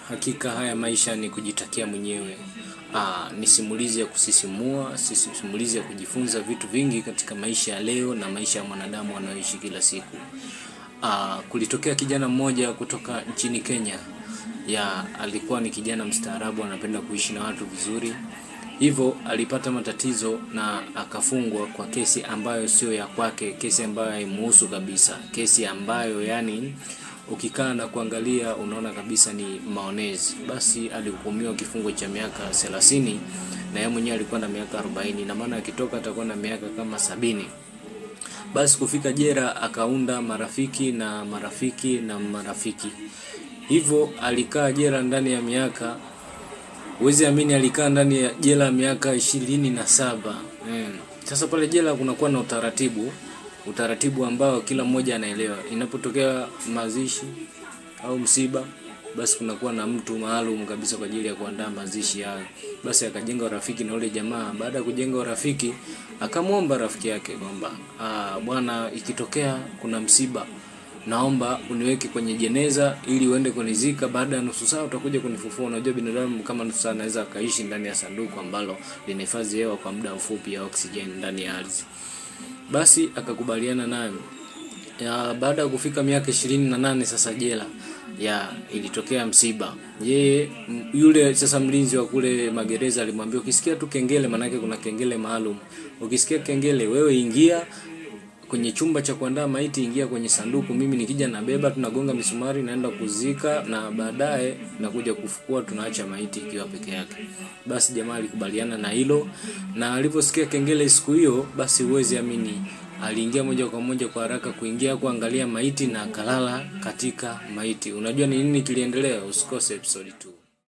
Hakika haya maisha ni kujitakia mwenyewe. Ni simulizi ya kusisimua, simulizi ya kujifunza vitu vingi katika maisha ya leo na maisha ya mwanadamu anaoishi kila siku. Kulitokea kijana mmoja kutoka nchini Kenya. Alikuwa ni kijana mstaarabu, anapenda kuishi na watu vizuri. Hivyo alipata matatizo na akafungwa kwa kesi ambayo sio ya kwake, kesi ambayo haimuhusu kabisa, kesi ambayo ukikaa na kuangalia unaona kabisa ni maonezi. Basi alihukumiwa kifungo cha miaka 30 na yeye mwenyewe alikuwa na miaka 40, na maana akitoka atakuwa na miaka kama 70. Basi kufika jela akaunda marafiki na marafiki. Hivyo alikaa jela ndani ya miaka, huwezi amini, alikaa ndani ya jela miaka 27. Sasa pale jela kunakuwa na utaratibu ambao kila mmoja anaelewa. Inapotokea mazishi au msiba, basi kunakuwa na mtu maalum kabisa kwa ajili ya kuandaa mazishi hayo. Basi akajenga urafiki na yule jamaa. Baada ya kujenga urafiki, akamwomba rafiki yake kwamba bwana, ikitokea kuna msiba, naomba uniweke kwenye jeneza ili uende kunizika, baada ya nusu saa utakuja kunifufua. Unajua binadamu kama nusu saa anaweza akaishi ndani ya sanduku ambalo linahifadhi hewa kwa muda mfupi ya oksijeni ndani ya ardhi. Basi akakubaliana naye. Baada ya kufika miaka 28 sasa jela, ilitokea msiba. Yule sasa mlinzi wa kule magereza alimwambia, ukisikia tu kengele, manake kuna kengele maalum, ukisikia kengele wewe ingia kwenye chumba cha kuandaa maiti, ingia kwenye sanduku, mimi nikija nabeba, tunagonga misumari, naenda kuzika, na baadaye nakuja kufukua, tunaacha maiti ikiwa peke yake. Basi jamaa alikubaliana na hilo, na aliposikia kengele siku hiyo, basi huwezi amini, aliingia moja kwa moja kwa haraka kuingia kuangalia maiti na akalala katika maiti. Unajua ni nini kiliendelea? Usikose episode 2.